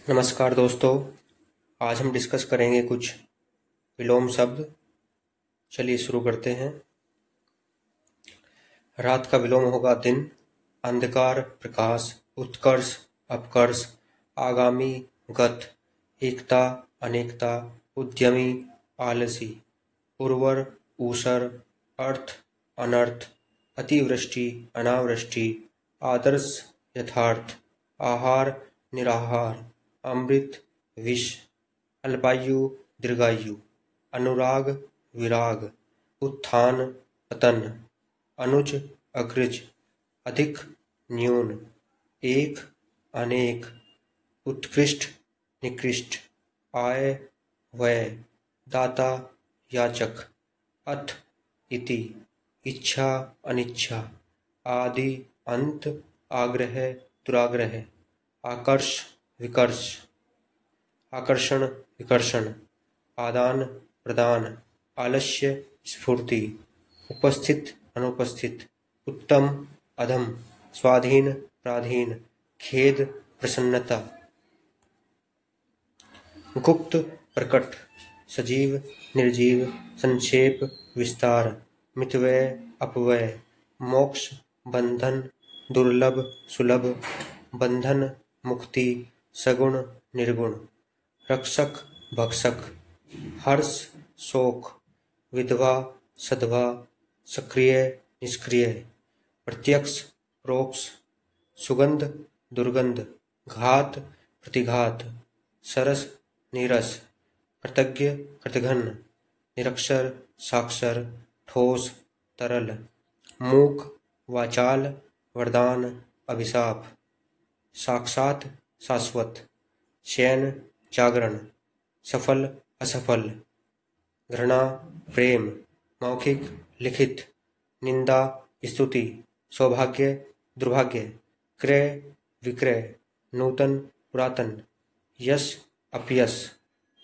नमस्कार दोस्तों। आज हम डिस्कस करेंगे कुछ विलोम शब्द। चलिए शुरू करते हैं। रात का विलोम होगा दिन, अंधकार प्रकाश, उत्कर्ष अपकर्ष, आगामी गत, एकता अनेकता, उद्यमी आलसी, उर्वर ऊसर, अर्थ अनर्थ, अतिवृष्टि अनावृष्टि, आदर्श यथार्थ, आहार निराहार, अमृत विष, अल्पायु दीर्घायु, अनुराग विराग, उत्थान पतन, अनुज अग्रज, अधिक न्यून, एक अनेक, उत्कृष्ट निकृष्ट, आय व्यय, दाता याचक, अथ इति, इच्छा अनिच्छा, आदि अंत, आग्रह दुराग्रह, आकर्ष विकर्ष, आकर्षण विकर्षण, आदान प्रदान, आलस्य स्फूर्ति, उपस्थित अनुपस्थित, उत्तम अधम, स्वाधीन पराधीन, खेद प्रसन्नता, गुप्त प्रकट, सजीव निर्जीव, संक्षेप विस्तार, मितव्यय अपव्यय, मोक्ष बंधन, दुर्लभ सुलभ, बंधन मुक्ति, सगुण निर्गुण, रक्षक भक्षक, हर्ष शोक, विधवा सधवा, सक्रिय निष्क्रिय, प्रत्यक्ष परोक्ष, सुगंध दुर्गंध, घात प्रतिघात, सरस नीरस, कृतज्ञ कृतघ्न, निरक्षर साक्षर, ठोस तरल, मूक वाचाल, वरदान अभिशाप, साक्षात शाश्वत, शयन जागरण, सफल असफल, घृणा प्रेम, मौखिक लिखित, निंदा स्तुति, सौभाग्य दुर्भाग्य, क्रय विक्रय, नूतन पुरातन, यश अपयश,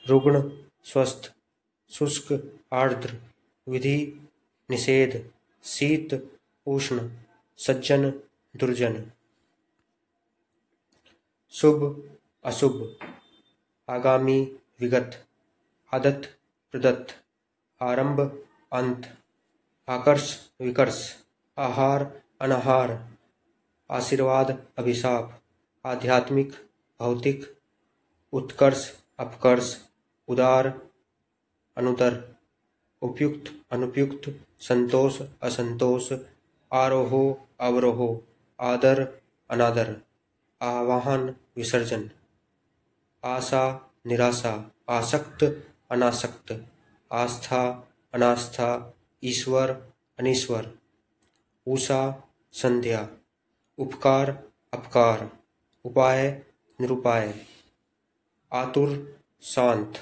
रुग्ण स्वस्थ, शुष्क आर्द्र, विधि निषेध, शीत उष्ण, सज्जन दुर्जन, शुभ अशुभ, आगामी विगत, आदत प्रदत्त, आरंभ अंत, आकर्ष विकर्ष, आहार अनाहार, आशीर्वाद अभिशाप, आध्यात्मिक भौतिक, उत्कर्ष अपकर्ष, उदार अनुदर, उपयुक्त अनुपयुक्त, संतोष असंतोष, आरोहो अवरोहो, आदर अनादर, आवाहन विसर्जन, आशा निराशा, आसक्त अनासक्त, आस्था अनास्था, ईश्वर अनीश्वर, उषा संध्या, उपकार अपकार, उपाय निरुपाय, आतुर शांत,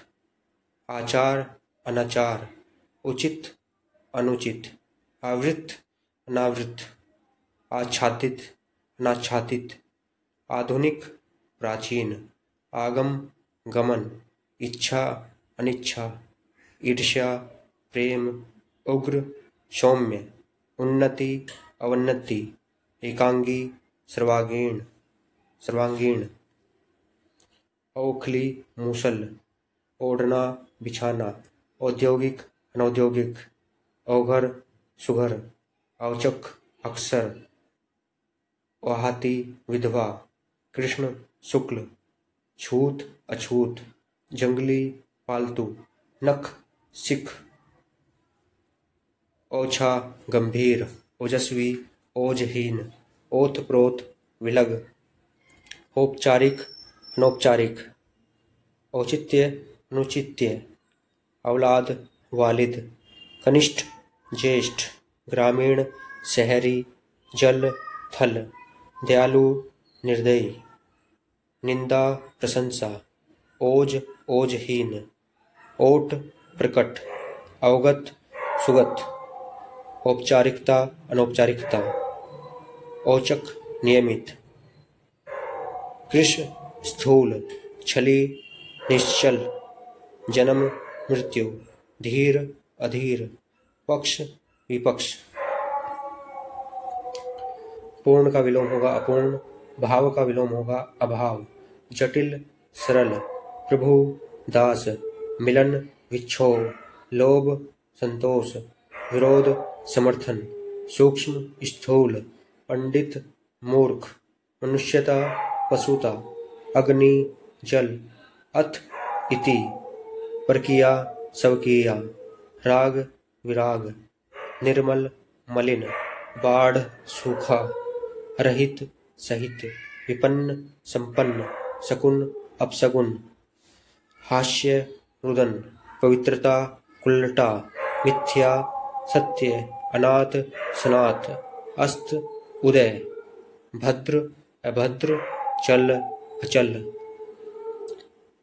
आचार अनाचार, उचित अनुचित, आवृत अनावृत, आच्छादित अनाच्छादित, आधुनिक प्राचीन, आगम गमन, इच्छा अनिच्छा, ईर्ष्या प्रेम, उग्र सौम्य, उन्नति अवन्नति, एकांगी सर्वांगीण सर्वांगीण, औखली मूसल, ओढ़ना बिछाना, औद्योगिक अनौद्योगिक, औघर सुघर, औचक अक्सर, ओहाती विधवा, कृष्ण शुक्ल, छूत अछूत, जंगली पालतू, नख सिख, ओछा गंभीर, ओजस्वी ओजहीन, ओतप्रोत विलग, औपचारिक अनौपचारिक, औचित्य अनुचित्य, औलाद वालिद, कनिष्ठ ज्येष्ठ, ग्रामीण शहरी, जल थल, दयालु निर्दयी, निंदा प्रशंसा, ओज ओजहीन, ओट प्रकट, अवगत सुगत, औपचारिकता अनौपचारिकता, औचक नियमित, कृश स्थूल, छली निश्चल, जन्म मृत्यु, धीर अधीर, पक्ष विपक्ष। पूर्ण का विलोम होगा अपूर्ण, भाव का विलोम होगा अभाव, जटिल सरल, प्रभु दास, मिलन विक्षोभ, लोभ संतोष, विरोध समर्थन, सूक्ष्म स्थूल, पंडित मूर्ख, मनुष्यता पशुता, अग्नि जल, अथ इति, परकिया स्वकीया, राग विराग, निर्मल मलिन, बाढ़ सूखा, रहित सहित, विपन्न संपन्न, शकुन अपशकुन, हास्य रुदन, पवित्रता कुल्लटा, मिथ्या सत्य, अनाथ सनाथ, अस्त उदय, भद्र अभद्र, चल अचल,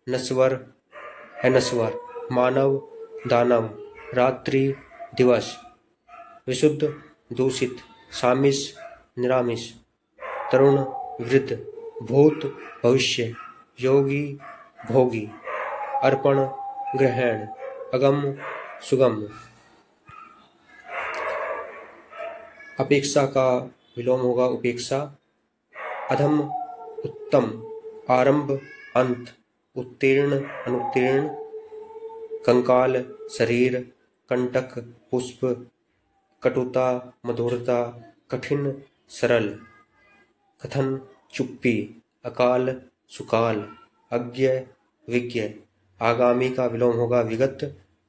नस्वर अनस्वर, मानव दानव, रात्रि दिवस, विशुद्ध दूषित, सामिस निरामिस, तरुण वृद्ध, भूत भविष्य, योगी भोगी, अर्पण ग्रहण, अगम सुगम। अपेक्षा का विलोम होगा उपेक्षा। अधम उत्तम, आरंभ अंत, उत्तीर्ण अनुत्तीर्ण, कंकाल शरीर, कंटक पुष्प, कटुता मधुरता, कठिन सरल, कथन चुप्पी, अकाल सुकाल, अज्ञ विज्ञ। आगामी का विलोम होगा विगत।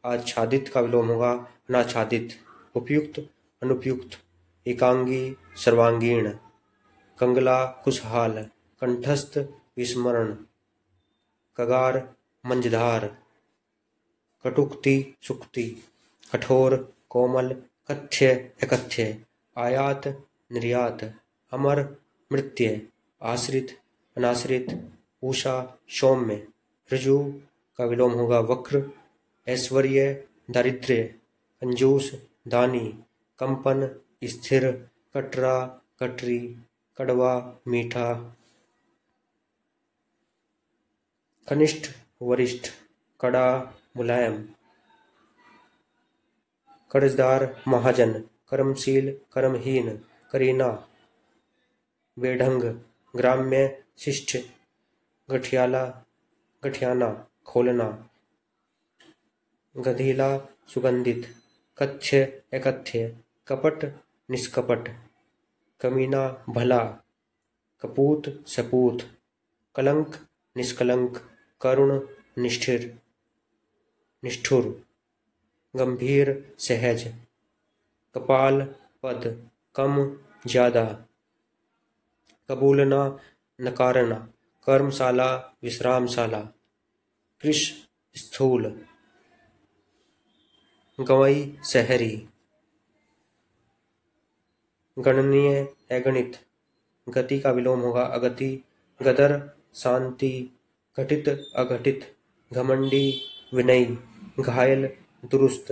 आच्छादित का विलोम होगा अनाच्छादित। उपयुक्त अनुपयुक्त, एकांगी सर्वांगीण, कंगला खुशहाल, कंठस्थ विस्मरण, कगार मंझधार, कटुक्ति सुक्ति, कठोर कोमल, कथ्य अकथ्य, आयात निर्यात, अमर मृत्य, आश्रित अनाश्रित, उषा सौम्य। ऋजु का विलोम होगा वक्र। ऐश्वर्य दारिद्र्य, कंजूस दानी, कंपन स्थिर, कटरा कटरी, कड़वा मीठा, कनिष्ठ वरिष्ठ, कड़ा मुलायम, कर्जदार महाजन, कर्मशील कर्महीन, करीना बेढंग, ग्राम्य शिष्ट, गठियाला गठियाना खोलना, गधीला सुगंधित, कथ्य अकथ्य, कपट निष्कपट, कमीना भला, कपूत सपूत, कलंक निष्कलंक, करुण निष्ठुर निष्ठुर, गंभीर सहज, कपाल पद, कम ज्यादा, कबूलना नकारना, कर्मशाला विश्रामशाला, कृश स्थूल, गवई शहरी, गणनीय अगणित। गति का विलोम होगा अगति। गदर शांति, घटित अघटित, घमंडी विनयी, घायल दुरुस्त,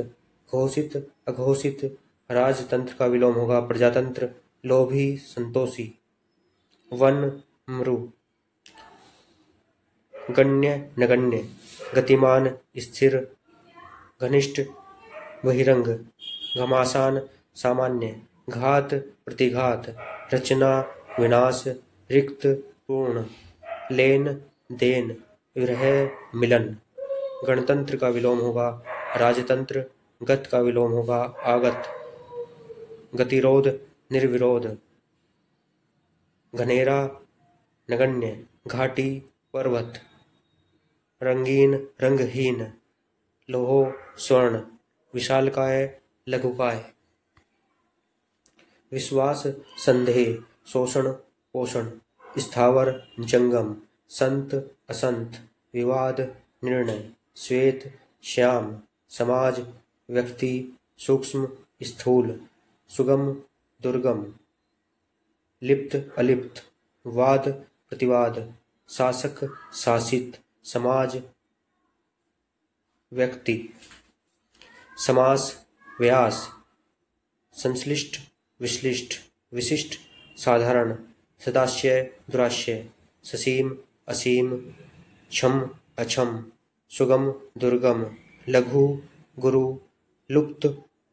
घोषित अघोषित। राजतंत्र का विलोम होगा प्रजातंत्र। लोभी संतोषी, वन मृ, गण्य नगण्य, गतिमान स्थिर, घनिष्ठ बहिरंग, घमासान सामान्य, घात प्रतिघात, रचना विनाश, रिक्त पूर्ण, लेन देन, विरह मिलन। गणतंत्र का विलोम होगा राजतंत्र। गत का विलोम होगा आगत। गतिरोध निर्विरोध, घनेरा नगण्य, घाटी पर्वत, रंगीन रंगहीन, लोहो स्वर्ण, विशालकाय लघुकाय। विश्वास संदेह, शोषण पोषण, स्थावर जंगम, संत असंत, विवाद निर्णय, श्वेत श्याम, समाज व्यक्ति, सूक्ष्म स्थूल, सुगम दुर्गम, लिप्त अलिप्त, वाद प्रतिवाद, शासक शासित, समाज व्यक्ति। समास व्यास, संश्लिष्ट विश्लिष्ट, विशिष्ट साधारण, सदाशय दुराशय, ससीम असीम, क्षम अक्षम, सुगम दुर्गम, लघु गुरु, लुप्त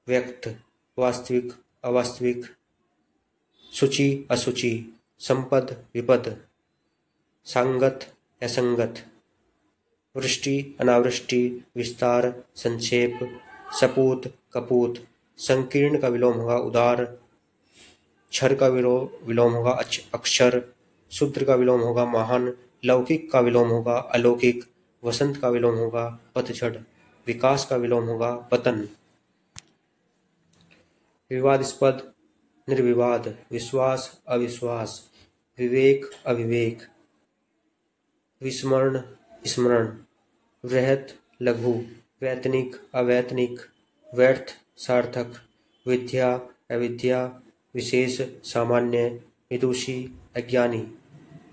व्यक्त, वास्तविक अवास्तविक, शुचि असुचि, संपद विपद, संगत असंगत, वृष्टि अनावृष्टि, विस्तार संक्षेप, सपूत कपूत। संकीर्ण का विलोम होगा उदार, क्षर का विलोम होगा अक्षर, शूद्र का विलोम होगा महान, लौकिक का विलोम होगा अलौकिक, वसंत का विलोम होगा पतझड़, विकास का विलोम होगा पतन। विवादास्पद निर्विवाद, विश्वास अविश्वास, विवेक अविवेक, विस्मरण स्मरण, वृहत लघु, वैतनिक अवैतनिक, व्यर्थ सार्थक, विद्या अविद्या, विशेष सामान्य, विदुषी अज्ञानी,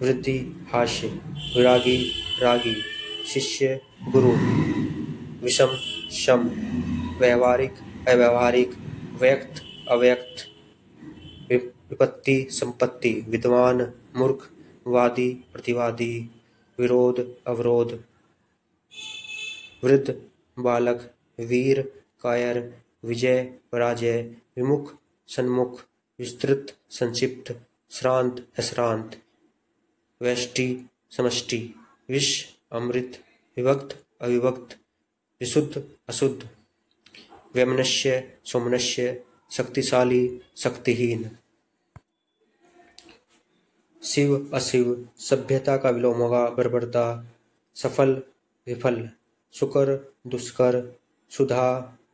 वृद्धि हास्य, विरागी रागी, शिष्य गुरु, विषम शम, व्यवहारिक अव्यवहारिक, व्यक्त अव्यक्त, विपत्ति संपत्ति, विद्वान मूर्ख, वादी प्रतिवादी, विरोध अवरोध, वृद्ध बालक, वीर कायर, विजय पराजय, विमुख सन्मुख, विस्तृत संक्षिप्त, श्रांत अश्रांत, व्यष्टि समष्टि, विष अमृत, विभक्त अविभक्त, विशुद्ध अशुद्ध, वैमनस्य सोमनस्य, शक्तिशाली शक्तिहीन। शिव अशिव, सभ्यता का विलोम होगा बर्बरता, सफल विफल, सुकर दुष्कर, सुधा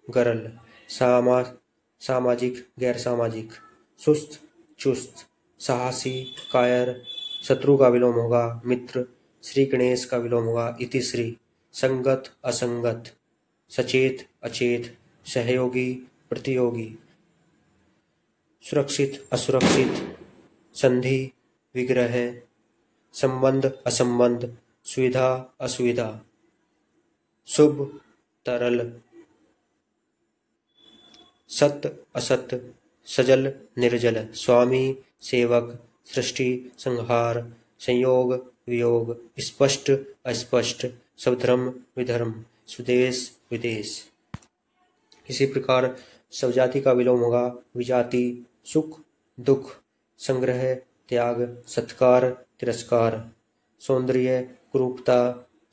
गरल, सामाजिक गैर सामाजिक, सुस्त चुस्त, साहसी कायर, शत्रु का विलोम होगा मित्र, श्री गणेश का विलोम होगा इतिश्री, संगत असंगत, सचेत अचेत, सहयोगी प्रतियोगी, सुरक्षित असुरक्षित, संधि विग्रह, संबंध असंबंध, सुविधा असुविधा, शुभ तरल, सत्य असत्य, सजल निर्जल, स्वामी सेवक, सृष्टि संहार, संयोग वियोग, स्पष्ट अस्पष्ट, स्वधर्म विधर्म, स्वदेश विदेश। इसी प्रकार स्वजाति का विलोम होगा विजाति, सुख दुख, संग्रह त्याग, सत्कार तिरस्कार, सौंदर्य कुरूपता,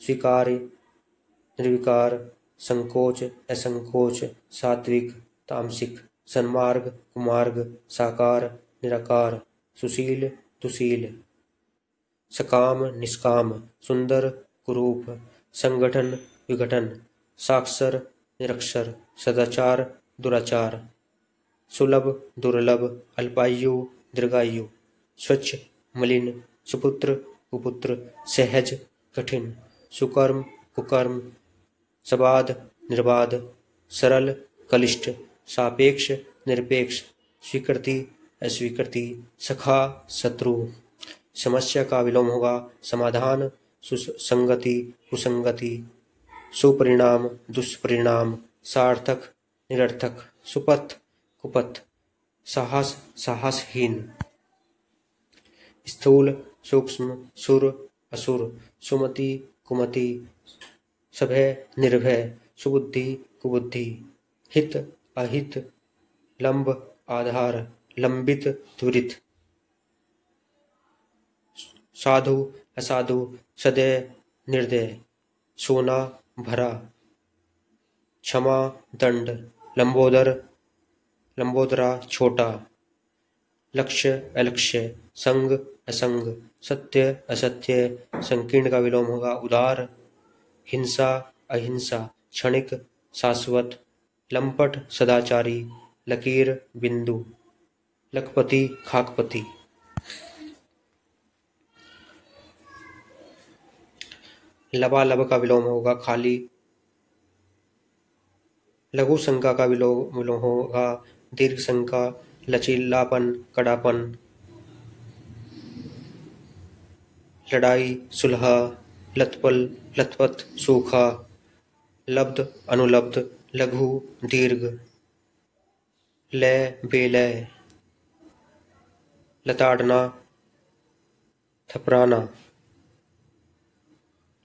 स्वीकार निर्विकार, संकोच असंकोच, सात्विक तामसिक, सन्मार्ग कुमार्ग, साकार निराकार, सुशील दुशील, सकाम निष्काम, सुंदर कुरूप, संगठन विघटन, साक्षर निरक्षर, सदाचार दुराचार, सुलभ दुर्लभ, अल्पायु दीर्घायु, स्वच्छ मलिन, सुपुत्र कुपुत्र, सहज कठिन, सुकर्म कुकर्म, सबाध निर्बाध, सरल कलिष्ठ, सापेक्ष निरपेक्ष, स्वीकृति अस्वीकृति, सखा शत्रु। समस्या का विलोम होगा समाधान, सुसंगति कुसंगति, सुपरिणाम दुष्परिणाम, सार्थक निरर्थक, सुपथ कुपथ, साहस साहसहीन, स्थूल सूक्ष्म, सुर असुर, सुमति कुमति, सभय निर्भय, सुबुद्धि कुबुद्धि, हित अहित, लंब आधार, लंबित त्वरित, साधु असाधु, सदय निर्दय, सोना भरा, क्षमा दंड, लंबोदर लंबोदरा छोटा, लक्ष्य अलक्ष्य, संग असंग, सत्य असत्य, संकीर्ण का विलोम होगा उदार, हिंसा अहिंसा, क्षणिक शाश्वत, लंपट सदाचारी, लकीर बिंदु, लखपति खाकपति। लबालब का विलोम होगा खाली, लघु शंका का विलोम होगा दीर्घ शंका, लचीलापन कड़ापन, लड़ाई सुलह, लथपल लथपथ सूखा, लब्ध अनुलब्ध, लघु दीर्घ, लय बेलय, लताड़ना थपराना,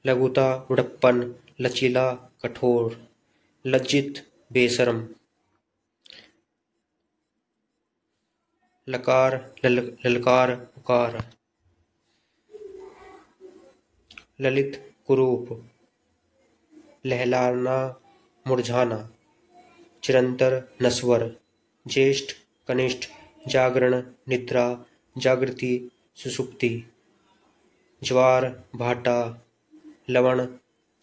लघुता उड़प्पन, लचीला कठोर, लज्जित बेशरम, लकार ललकार पुकार, ललित कुरूप, लहलाना मुरझाना, चिरंतर नस्वर, ज्येष्ठ कनिष्ठ, जागरण निद्रा, जागृति सुषुप्ति, ज्वार भाटा, लवण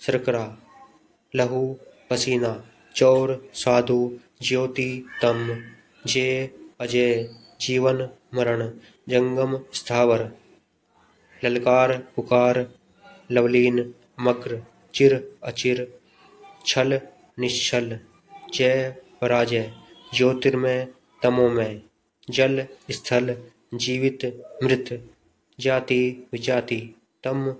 शर्करा, लहू पसीना, चौर साधु, ज्योति तम, जय अजय, जीवन मरण, जंगम स्थावर, ललकार पुकार, लवलीन मक्र, चिर अचिर, छल निश्छल, जय पराजय, ज्योतिर्मय तमोमय, जल स्थल, जीवित मृत, जाति विजाति, तम।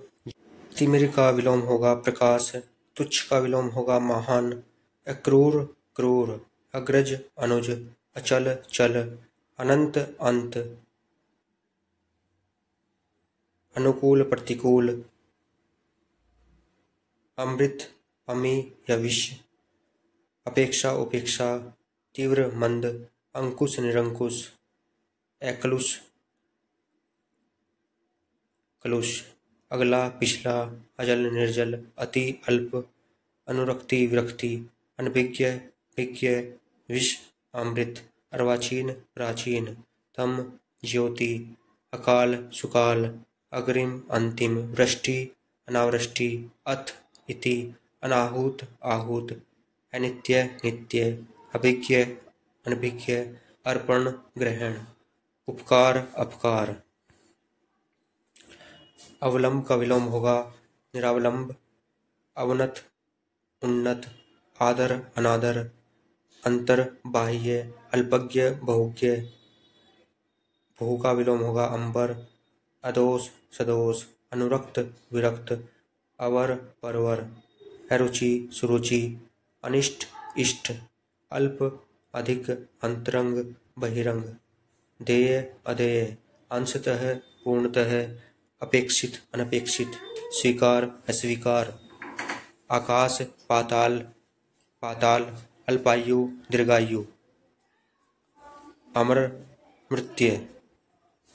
तिमिर का विलोम होगा प्रकाश, तुच्छ का विलोम होगा महान, अक्रूर क्रूर, अग्रज अनुज, अचल चल, अनंत अंत, अनुकूल प्रतिकूल, अमृत अमी या विष, अपेक्षा उपेक्षा, तीव्र मंद, अंकुश निरंकुश, एकलुष कलुष, अगला पिछला, अजल निर्जल, अति अल्प, अनुरक्ति विरक्ति, अनभिज्ञ विज्ञ, विष अमृत, अर्वाचीन प्राचीन, तम ज्योति, अकाल सुकाल, अग्रिम अंतिम, वृष्टि अनावृष्टि, अथ इति, अनाहूत आहूत, अनित्य नित्य, अभिज्ञ अनभिज्ञ, अर्पण ग्रहण, उपकार अपकार। अवलंब का विलोम होगा निरावलंब, अवनत उन्नत, आदर अनादर, अंतर बाह्य, अल्पज्ञ बहुज्ञ, बहु का विलोम होगा अंबर, अदोष सदोष, अनुरक्त विरक्त, अवर परवर, अरुचि सुरुचि, अनिष्ट इष्ट, अल्प अधिक, अंतरंग बहिरंग, देय अदेय, अंशतः पूर्णतः, अपेक्षित अनपेक्षित, स्वीकार अस्वीकार, आकाश पाताल पाताल, अल्पायु दीर्घायु, अमर मृत्य,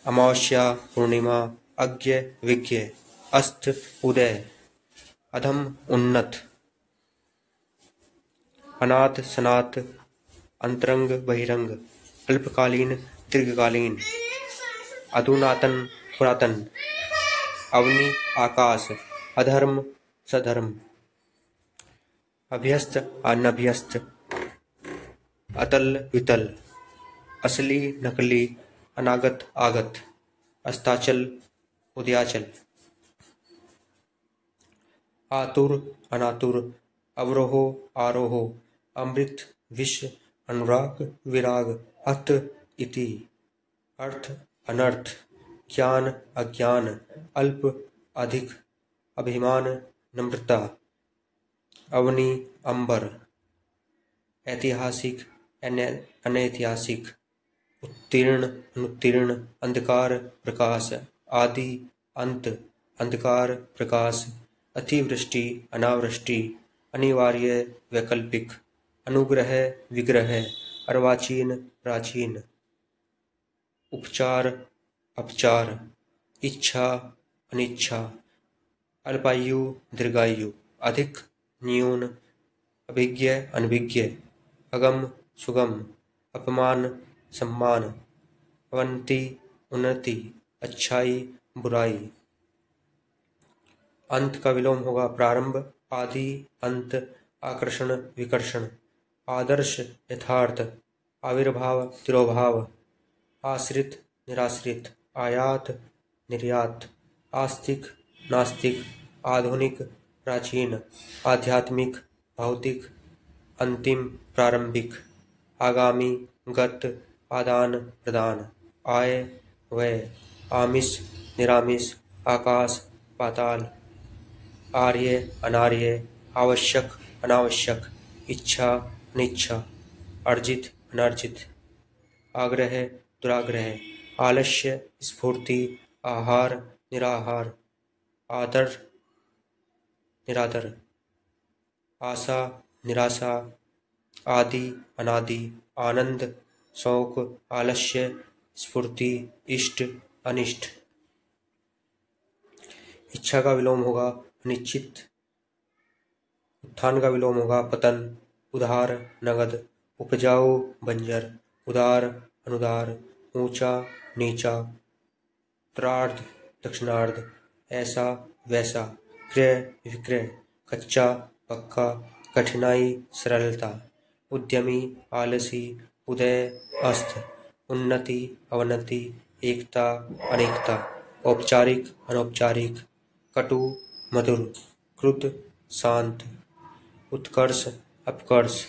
अमावस्या पूर्णिमा, अज्ञ विज्ञ, अस्त उदय, अधम उन्नत, अनाथ सनात, अंतरंग बहिरंग, अल्पकालीन दीर्घकालीन, अधुनातन पुरातन, अवनि आकाश, अधर्म सधर्म, अभ्यस्त अनभ्यस्त, अतल वितल, असली नकली, अनागत आगत, अस्ताचल उदयाचल, आतुर अनातुर, अवरोहो आरोहो, अमृत विष, अनुराग विराग, अथ इति, अर्थ अनर्थ, ज्ञान अज्ञान, अल्प अधिक, अभिमान नम्रता, अवनि अंबर, ऐतिहासिक अनैतिहासिक, उत्तीर्ण अनुत्तीर्ण, अंधकार प्रकाश, आदि अंत, अंधकार प्रकाश, अतिवृष्टि अनावृष्टि, अनिवार्य वैकल्पिक, अनुग्रह विग्रह, अर्वाचीन प्राचीन, उपचार अपचार, इच्छा अनिच्छा, अल्पायु दीर्घायु, अधिक न्यून, अभिज्ञ अनभिज्ञ, अगम सुगम, अपमान सम्मान, अवनति उन्नति, अच्छाई बुराई। अंत का विलोम होगा प्रारंभ, आदि अंत, आकर्षण विकर्षण, आदर्श यथार्थ, आविर्भाव तिरोभाव, आश्रित निराश्रित, आयात निर्यात, आस्तिक नास्तिक, आधुनिक प्राचीन, आध्यात्मिक भौतिक, अंतिम प्रारंभिक, आगामी गत, आदान प्रदान, आय व्यय, आमिष निरामिष, आकाश पाताल, आर्य अनार्य, आवश्यक अनावश्यक, इच्छा अनिच्छा, अर्जित अनर्जित, आग्रह दुराग्रह, आलस्य स्फूर्ति, आहार निराहार, आदर निरादर, आशा निराशा, आदि अनादि, आनंद शौक, आलस्य स्फूर्ति, इष्ट अनिष्ट। इच्छा का विलोम होगा अनिश्चित, उत्थान का विलोम होगा पतन। उधार नगद, उपजाऊ बंजर, उदार अनुदार, ऊंचा नीचा, उत्तरार्ध दक्षिणार्ध, ऐसा वैसा, क्रय विक्रय, कच्चा पक्का, कठिनाई सरलता, उद्यमी आलसी, उदय अस्त, उन्नति अवनति, एकता अनेकता, औपचारिक अनौपचारिक, कटु मधुर, क्रुद्ध शांत, उत्कर्ष अपकर्ष,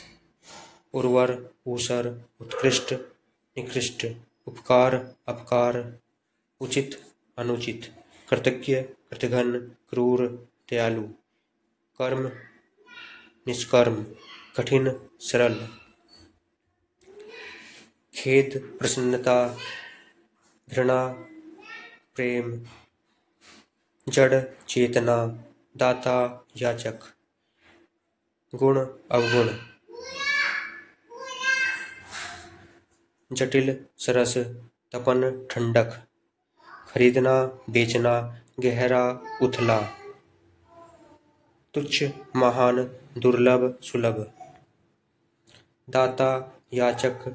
उर्वर ऊसर, उत्कृष्ट निकृष्ट, उपकार अपकार, उचित अनुचित, कृतज्ञ कृतघ्न, क्रूर दयालु, कर्म निष्कर्म, कठिन सरल, खेद प्रसन्नता, घृणा प्रेम, जड़ चेतना, दाता याचक, गुण अवगुण, जटिल सरस, तपन ठंडक, खरीदना बेचना, गहरा उथला, तुच्छ महान, दुर्लभ सुलभ, दाता याचक,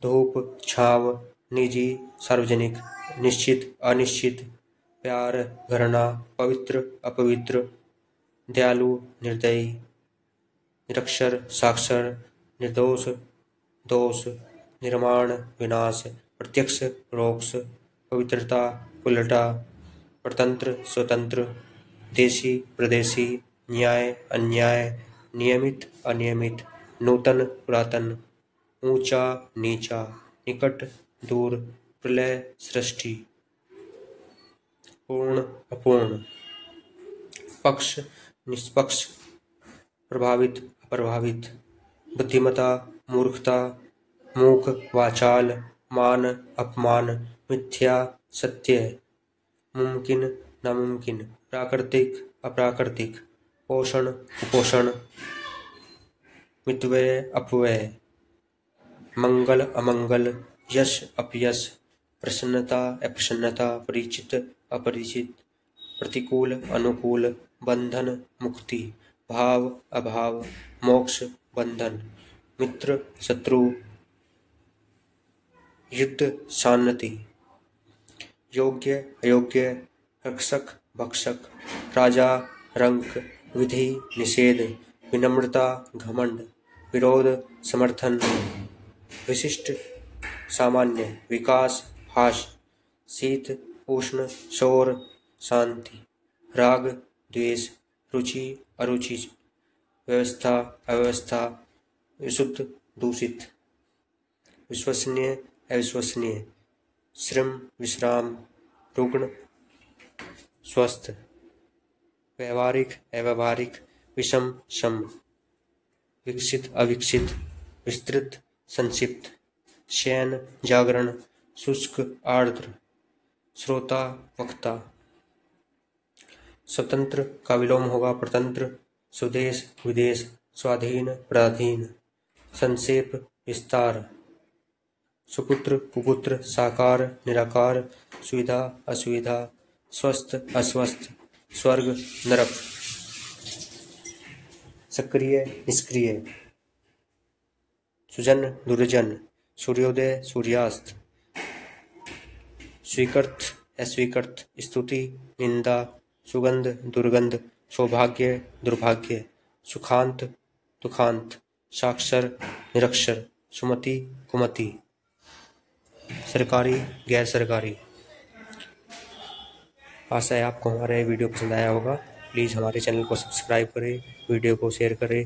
धूप छाव, निजी सार्वजनिक, निश्चित अनिश्चित, प्यार घृणा, पवित्र अपवित्र, दयालु निर्दयी, निरक्षर साक्षर, निर्दोष दोष, निर्माण विनाश, प्रत्यक्ष रोक्ष, पवित्रता उल्टा, परतंत्र स्वतंत्र, देशी प्रदेशी, न्याय अन्याय, नियमित अनियमित, नूतन पुरातन, ऊंचा नीचा, निकट दूर, प्रलय सृष्टि, पूर्ण अपूर्ण, पक्ष निष्पक्ष, प्रभावित अप्रभावित, बुद्धिमता मूर्खता, मूक वाचाल, मान अपमान, मिथ्या सत्य, मुमकिन नामुमकिन, प्राकृतिक अप्राकृतिक, पोषण कुपोषण, मितव्यय अपव्यय, मंगल अमंगल, यश अपयश, प्रसन्नता अप्रसन्नता, परिचित अपरिचित, प्रतिकूल अनुकूल, बंधन मुक्ति, भाव अभाव, मोक्ष बंधन, मित्र शत्रु, युद्ध शांति, योग्य अयोग्य, रक्षक भक्षक, राजा रंक, विधि निषेध, विनम्रता घमंड, विरोध समर्थन, विशिष्ट सामान्य, विकास हास, शीत उष्ण, शोर शांति, राग द्वेष, रुचि अरुचि, व्यवस्था अव्यवस्था, विशुद्ध दूषित, विश्वसनीय अविश्वसनीय, श्रम विश्राम, रुग्ण स्वस्थ, व्यवहारिक अव्यवहारिक, विषम सम, विकसित अविकसित, विस्तृत संक्षिप्त, शयन जागरण, शुष्क आर्द्र, श्रोता वक्ता। स्वतंत्र का विलोम होगा प्रतंत्र, स्वदेश विदेश, स्वाधीन पराधीन, संक्षेप विस्तार, सुपुत्र कुपुत्र, साकार निराकार, सुविधा असुविधा, स्वस्थ अस्वस्थ, स्वर्ग नरक, सक्रिय निष्क्रिय, सुजन दुर्जन, सूर्योदय सूर्यास्त, स्वीकृत अस्वीकृत, स्तुति निंदा, सुगंध दुर्गंध, सौभाग्य दुर्भाग्य, सुखांत दुखांत, साक्षर निरक्षर, सुमति कुमति, सरकारी गैर सरकारी। आशा है आपको हमारा ये वीडियो पसंद आया होगा। प्लीज़ हमारे चैनल को सब्सक्राइब करें, वीडियो को शेयर करें